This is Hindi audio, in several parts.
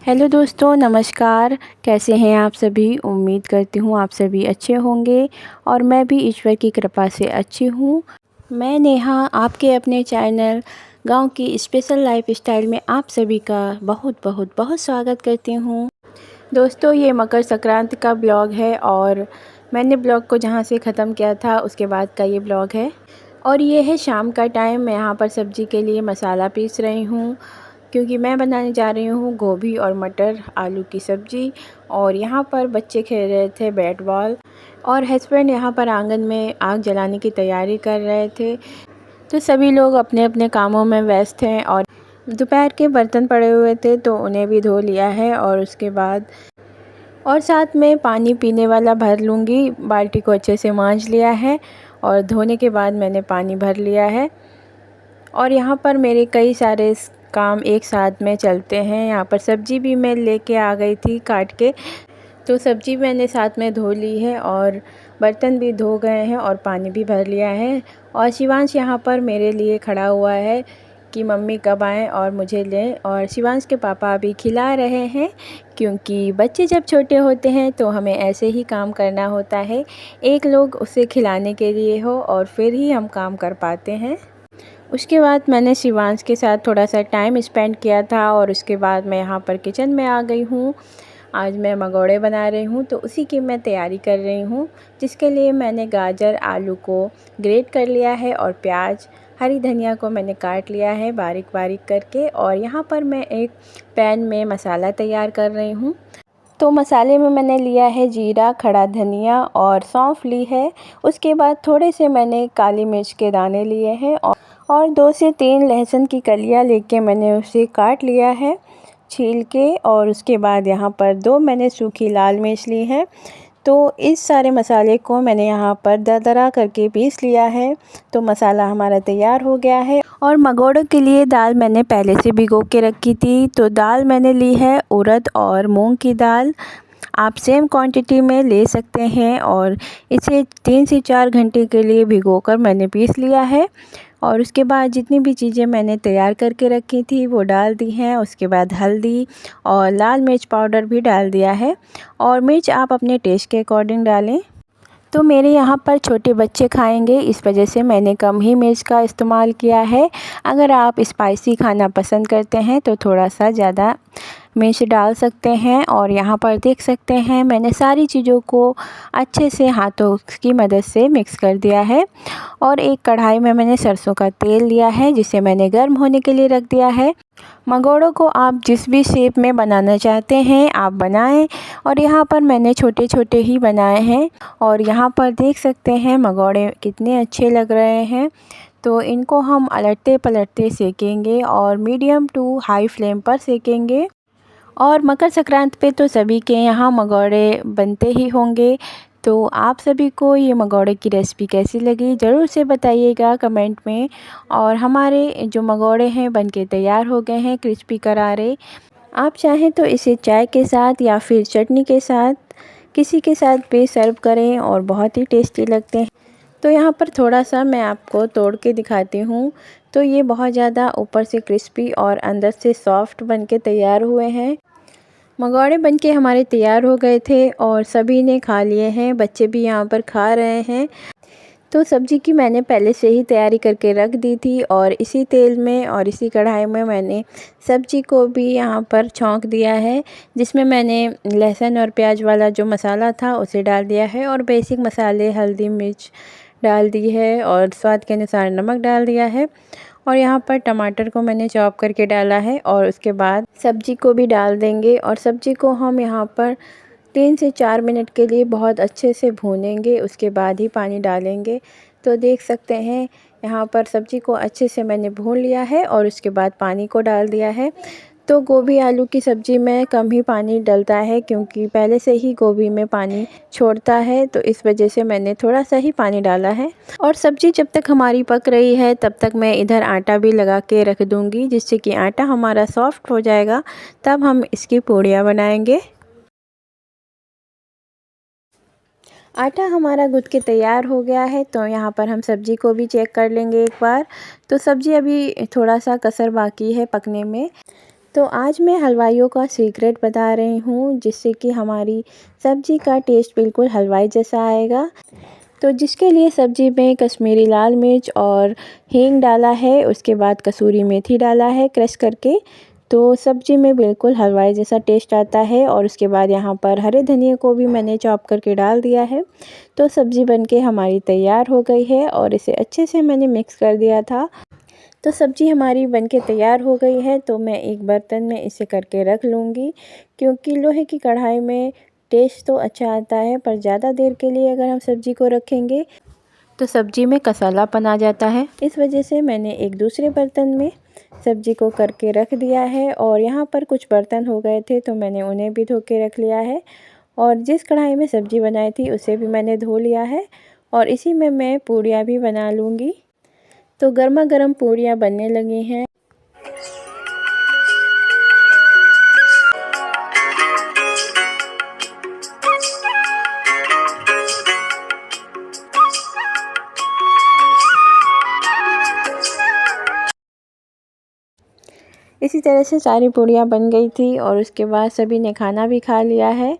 हेलो दोस्तों, नमस्कार। कैसे हैं आप सभी? उम्मीद करती हूँ आप सभी अच्छे होंगे और मैं भी ईश्वर की कृपा से अच्छी हूँ। मैं नेहा आपके अपने चैनल गांव की स्पेशल लाइफ स्टाइल में आप सभी का बहुत बहुत बहुत स्वागत करती हूँ। दोस्तों, ये मकर संक्रांति का ब्लॉग है और मैंने ब्लॉग को जहाँ से ख़त्म किया था उसके बाद का ये ब्लॉग है। और ये है शाम का टाइम। मैं यहाँ पर सब्ज़ी के लिए मसाला पीस रही हूँ क्योंकि मैं बनाने जा रही हूँ गोभी और मटर आलू की सब्ज़ी। और यहाँ पर बच्चे खेल रहे थे बैट बॉल और हस्बैंड यहाँ पर आंगन में आग जलाने की तैयारी कर रहे थे। तो सभी लोग अपने अपने कामों में व्यस्त हैं और दोपहर के बर्तन पड़े हुए थे तो उन्हें भी धो लिया है और उसके बाद और साथ में पानी पीने वाला भर लूँगी। बाल्टी को अच्छे से मांज लिया है और धोने के बाद मैंने पानी भर लिया है। और यहाँ पर मेरे कई सारे काम एक साथ में चलते हैं। यहाँ पर सब्ज़ी भी मैं लेके आ गई थी काट के, तो सब्ज़ी मैंने साथ में धो ली है और बर्तन भी धो गए हैं और पानी भी भर लिया है। और शिवांश यहाँ पर मेरे लिए खड़ा हुआ है कि मम्मी कब आएँ और मुझे लें। और शिवांश के पापा अभी खिला रहे हैं क्योंकि बच्चे जब छोटे होते हैं तो हमें ऐसे ही काम करना होता है। एक लोग उसे खिलाने के लिए हो और फिर ही हम काम कर पाते हैं। उसके बाद मैंने शिवांश के साथ थोड़ा सा टाइम स्पेंड किया था और उसके बाद मैं यहाँ पर किचन में आ गई हूँ। आज मैं मंगोड़े बना रही हूँ तो उसी की मैं तैयारी कर रही हूँ, जिसके लिए मैंने गाजर आलू को ग्रेट कर लिया है और प्याज हरी धनिया को मैंने काट लिया है बारीक बारीक करके। और यहाँ पर मैं एक पैन में मसाला तैयार कर रही हूँ। तो मसाले में मैंने लिया है जीरा, खड़ा धनिया और सौंफ ली है। उसके बाद थोड़े से मैंने काली मिर्च के दाने लिए हैं और 2 से 3 लहसुन की कलियां लेके मैंने उसे काट लिया है छील के। और उसके बाद यहाँ पर 2 मैंने सूखी लाल मिर्च ली है। तो इस सारे मसाले को मैंने यहाँ पर दरदरा करके पीस लिया है। तो मसाला हमारा तैयार हो गया है। और मंगोड़ों के लिए दाल मैंने पहले से भिगो के रखी थी। तो दाल मैंने ली है उड़द और मूंग की दाल। आप सेम क्वांटिटी में ले सकते हैं और इसे 3 से 4 घंटे के लिए भिगोकर मैंने पीस लिया है। और उसके बाद जितनी भी चीज़ें मैंने तैयार करके रखी थी वो डाल दी हैं। उसके बाद हल्दी और लाल मिर्च पाउडर भी डाल दिया है और मिर्च आप अपने टेस्ट के अकॉर्डिंग डालें। तो मेरे यहाँ पर छोटे बच्चे खाएंगे, इस वजह से मैंने कम ही मिर्च का इस्तेमाल किया है। अगर आप स्पाइसी खाना पसंद करते हैं तो थोड़ा सा ज़्यादा मिर्च डाल सकते हैं। और यहाँ पर देख सकते हैं मैंने सारी चीज़ों को अच्छे से हाथों की मदद से मिक्स कर दिया है। और एक कढ़ाई में मैंने सरसों का तेल लिया है जिसे मैंने गर्म होने के लिए रख दिया है। मंगोड़ों को आप जिस भी शेप में बनाना चाहते हैं आप बनाएं। और यहाँ पर मैंने छोटे छोटे ही बनाए हैं। और यहाँ पर देख सकते हैं मंगोड़े कितने अच्छे लग रहे हैं। तो इनको हम अलटते पलटते सेकेंगे और मीडियम टू हाई फ्लेम पर सेकेंगे। और मकर संक्रांति पे तो सभी के यहाँ मंगोड़े बनते ही होंगे। तो आप सभी को ये मंगोड़े की रेसिपी कैसी लगी ज़रूर से बताइएगा कमेंट में। और हमारे जो मंगोड़े हैं बनके तैयार हो गए हैं क्रिस्पी करारे। आप चाहें तो इसे चाय के साथ या फिर चटनी के साथ किसी के साथ भी सर्व करें और बहुत ही टेस्टी लगते हैं। तो यहाँ पर थोड़ा सा मैं आपको तोड़ के दिखाती हूँ। तो ये बहुत ज़्यादा ऊपर से क्रिस्पी और अंदर से सॉफ्ट बनके तैयार हुए हैं। मंगोड़े बनके हमारे तैयार हो गए थे और सभी ने खा लिए हैं, बच्चे भी यहाँ पर खा रहे हैं। तो सब्ज़ी की मैंने पहले से ही तैयारी करके रख दी थी और इसी तेल में और इसी कढ़ाई में मैंने सब्ज़ी को भी यहाँ पर छौंक दिया है, जिसमें मैंने लहसुन और प्याज वाला जो मसाला था उसे डाल दिया है और बेसिक मसाले हल्दी मिर्च डाल दी है और स्वाद के अनुसार नमक डाल दिया है। और यहाँ पर टमाटर को मैंने चॉप करके डाला है और उसके बाद सब्ज़ी को भी डाल देंगे। और सब्ज़ी को हम यहाँ पर 3 से 4 मिनट के लिए बहुत अच्छे से भूनेंगे, उसके बाद ही पानी डालेंगे। तो देख सकते हैं यहाँ पर सब्ज़ी को अच्छे से मैंने भून लिया है और उसके बाद पानी को डाल दिया है। तो गोभी आलू की सब्ज़ी में कम ही पानी डलता है क्योंकि पहले से ही गोभी में पानी छोड़ता है, तो इस वजह से मैंने थोड़ा सा ही पानी डाला है। और सब्ज़ी जब तक हमारी पक रही है तब तक मैं इधर आटा भी लगा के रख दूँगी, जिससे कि आटा हमारा सॉफ्ट हो जाएगा। तब हम इसकी पूड़ियाँ बनाएंगे। आटा हमारा गूँथ के तैयार हो गया है। तो यहाँ पर हम सब्ज़ी को भी चेक कर लेंगे एक बार। तो सब्ज़ी अभी थोड़ा सा कसर बाकी है पकने में। तो आज मैं हलवाइयों का सीक्रेट बता रही हूँ, जिससे कि हमारी सब्ज़ी का टेस्ट बिल्कुल हलवाई जैसा आएगा। तो जिसके लिए सब्ज़ी में कश्मीरी लाल मिर्च और हींग डाला है, उसके बाद कसूरी मेथी डाला है क्रश करके, तो सब्ज़ी में बिल्कुल हलवाई जैसा टेस्ट आता है। और उसके बाद यहाँ पर हरे धनिया को भी मैंने चॉप करके डाल दिया है। तो सब्ज़ी बनके हमारी तैयार हो गई है और इसे अच्छे से मैंने मिक्स कर दिया था। तो सब्ज़ी हमारी बनके तैयार हो गई है। तो मैं एक बर्तन में इसे करके रख लूँगी, क्योंकि लोहे की कढ़ाई में टेस्ट तो अच्छा आता है, पर ज़्यादा देर के लिए अगर हम सब्ज़ी को रखेंगे तो सब्ज़ी में कसालापन आ जाता है। इस वजह से मैंने एक दूसरे बर्तन में सब्ज़ी को करके रख दिया है। और यहाँ पर कुछ बर्तन हो गए थे, तो मैंने उन्हें भी धो के रख लिया है। और जिस कढ़ाई में सब्ज़ी बनाई थी उसे भी मैंने धो लिया है। और इसी में मैं पूड़ियाँ भी बना लूँगी। तो गर्मा गर्म पूड़ियाँ बनने लगी हैं। इसी तरह से सारी पूड़ियाँ बन गई थी और उसके बाद सभी ने खाना भी खा लिया है।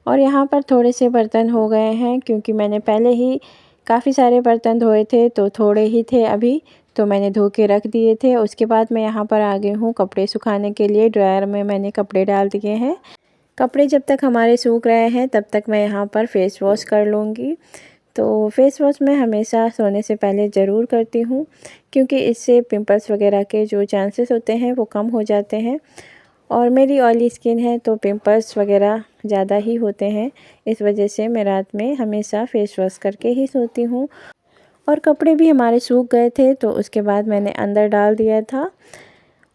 और यहाँ पर थोड़े से बर्तन हो गए हैं, क्योंकि मैंने पहले ही काफ़ी सारे बर्तन धोए थे, तो थोड़े ही थे अभी, तो मैंने धो के रख दिए थे। उसके बाद मैं यहाँ पर आ गई हूँ कपड़े सुखाने के लिए। ड्रायर में मैंने कपड़े डाल दिए हैं। कपड़े जब तक हमारे सूख रहे हैं तब तक मैं यहाँ पर फ़ेस वॉश कर लूँगी। तो फ़ेस वॉश मैं हमेशा सोने से पहले ज़रूर करती हूँ, क्योंकि इससे पिंपल्स वगैरह के जो चांसेस होते हैं वो कम हो जाते हैं। और मेरी ऑयली स्किन है, तो पिंपल्स वगैरह ज़्यादा ही होते हैं। इस वजह से मैं रात में हमेशा फ़ेस वॉश करके ही सोती हूँ। और कपड़े भी हमारे सूख गए थे, तो उसके बाद मैंने अंदर डाल दिया था।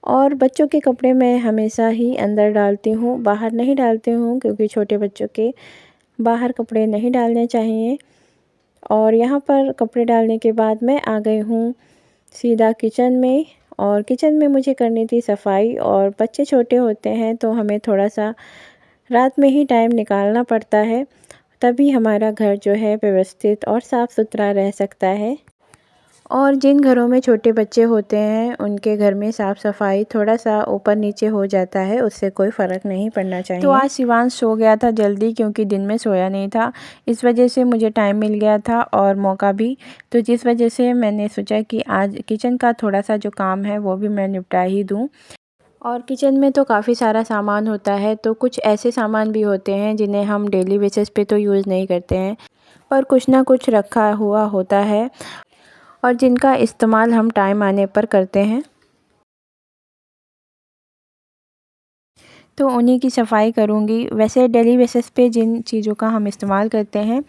और बच्चों के कपड़े मैं हमेशा ही अंदर डालती हूँ, बाहर नहीं डालती हूँ, क्योंकि छोटे बच्चों के बाहर कपड़े नहीं डालने चाहिए। और यहाँ पर कपड़े डालने के बाद मैं आ गई हूँ सीधा किचन में। और किचन में मुझे करनी थी सफाई, और बच्चे छोटे होते हैं तो हमें थोड़ा सा रात में ही टाइम निकालना पड़ता है, तभी हमारा घर जो है व्यवस्थित और साफ़ सुथरा रह सकता है। और जिन घरों में छोटे बच्चे होते हैं उनके घर में साफ़ सफाई थोड़ा सा ऊपर नीचे हो जाता है, उससे कोई फ़र्क नहीं पड़ना चाहिए। तो आज शिवांश सो गया था जल्दी, क्योंकि दिन में सोया नहीं था। इस वजह से मुझे टाइम मिल गया था और मौका भी, तो जिस वजह से मैंने सोचा कि आज किचन का थोड़ा सा जो काम है वो भी मैं निपटा ही दूँ। और किचन में तो काफ़ी सारा सामान होता है, तो कुछ ऐसे सामान भी होते हैं जिन्हें हम डेली बेसिस पे तो यूज़ नहीं करते हैं, पर कुछ ना कुछ रखा हुआ होता है और जिनका इस्तेमाल हम टाइम आने पर करते हैं। तो उन्हीं की सफाई करूँगी। वैसे डेली बेसिस पे जिन चीज़ों का हम इस्तेमाल करते हैं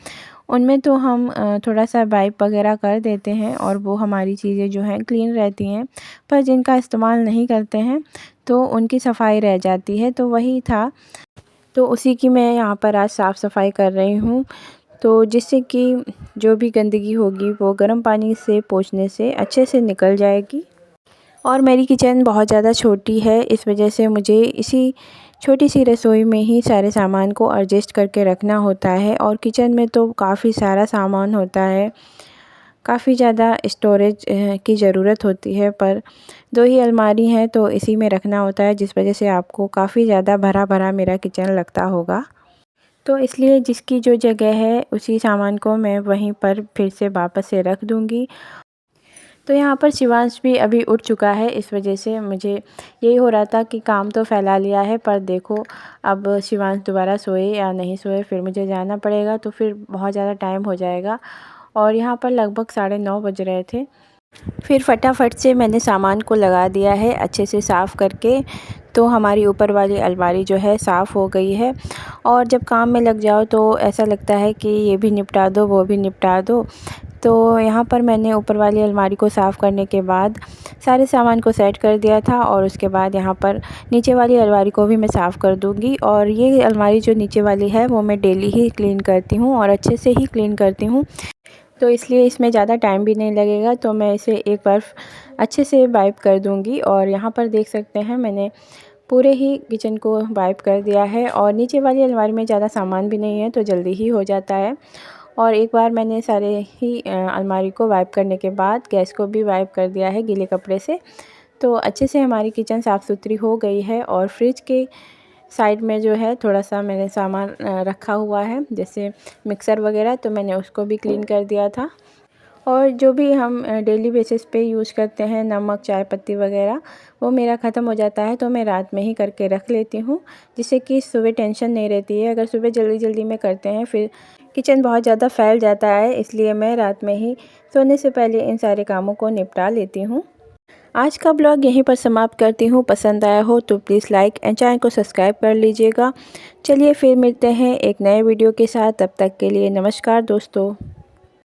उनमें तो हम थोड़ा सा वाइप वगैरह कर देते हैं और वो हमारी चीज़ें जो हैं क्लीन रहती हैं। पर जिनका इस्तेमाल नहीं करते हैं तो उनकी सफाई रह जाती है, तो वही था। तो उसी की मैं यहाँ पर आज साफ़ सफाई कर रही हूँ। तो जिससे कि जो भी गंदगी होगी वो गर्म पानी से पोंछने से अच्छे से निकल जाएगी। और मेरी किचन बहुत ज़्यादा छोटी है, इस वजह से मुझे इसी छोटी सी रसोई में ही सारे सामान को एडजस्ट करके रखना होता है। और किचन में तो काफ़ी सारा सामान होता है, काफ़ी ज़्यादा स्टोरेज की ज़रूरत होती है, पर 2 ही अलमारी हैं तो इसी में रखना होता है, जिस वजह से आपको काफ़ी ज़्यादा भरा भरा मेरा किचन लगता होगा। तो इसलिए जिसकी जो जगह है उसी सामान को मैं वहीं पर फिर से वापस से रख दूँगी। तो यहाँ पर शिवांश भी अभी उठ चुका है, इस वजह से मुझे यही हो रहा था कि काम तो फैला लिया है, पर देखो अब शिवांश दोबारा सोए या नहीं सोए, फिर मुझे जाना पड़ेगा, तो फिर बहुत ज़्यादा टाइम हो जाएगा। और यहाँ पर लगभग 9:30 बज रहे थे। फिर फटाफट से मैंने सामान को लगा दिया है अच्छे से साफ़ करके। तो हमारी ऊपर वाली अलमारी जो है साफ़ हो गई है। और जब काम में लग जाओ तो ऐसा लगता है कि ये भी निपटा दो, वो भी निपटा दो। तो यहाँ पर मैंने ऊपर वाली अलमारी को साफ़ करने के बाद सारे सामान को सेट कर दिया था। और उसके बाद यहाँ पर नीचे वाली अलमारी को भी मैं साफ़ कर दूँगी। और ये अलमारी जो नीचे वाली है वो मैं डेली ही क्लीन करती हूँ और अच्छे से ही क्लीन करती हूँ, तो इसलिए इसमें ज़्यादा टाइम भी नहीं लगेगा। तो मैं इसे एक बार अच्छे से वाइप कर दूँगी। और यहाँ पर देख सकते हैं मैंने पूरे ही किचन को वाइप कर दिया है। और नीचे वाली अलमारी में ज़्यादा सामान भी नहीं है, तो जल्दी ही हो जाता है। और एक बार मैंने सारे ही अलमारी को वाइप करने के बाद गैस को भी वाइप कर दिया है गीले कपड़े से। तो अच्छे से हमारी किचन साफ़ सुथरी हो गई है और फ्रिज के साइड में जो है थोड़ा सा मैंने सामान रखा हुआ है, जैसे मिक्सर वगैरह, तो मैंने उसको भी क्लीन कर दिया था। और जो भी हम डेली बेसिस पे यूज़ करते हैं, नमक, चाय पत्ती वगैरह, वो मेरा ख़त्म हो जाता है तो मैं रात में ही करके रख लेती हूँ, जिससे कि सुबह टेंशन नहीं रहती है। अगर सुबह जल्दी जल्दी में करते हैं फिर किचन बहुत ज़्यादा फैल जाता है, इसलिए मैं रात में ही सोने से पहले इन सारे कामों को निपटा लेती हूँ। आज का ब्लॉग यहीं पर समाप्त करती हूँ। पसंद आया हो तो प्लीज़ लाइक एंड चैनल को सब्सक्राइब कर लीजिएगा। चलिए फिर मिलते हैं एक नए वीडियो के साथ, तब तक के लिए नमस्कार दोस्तों।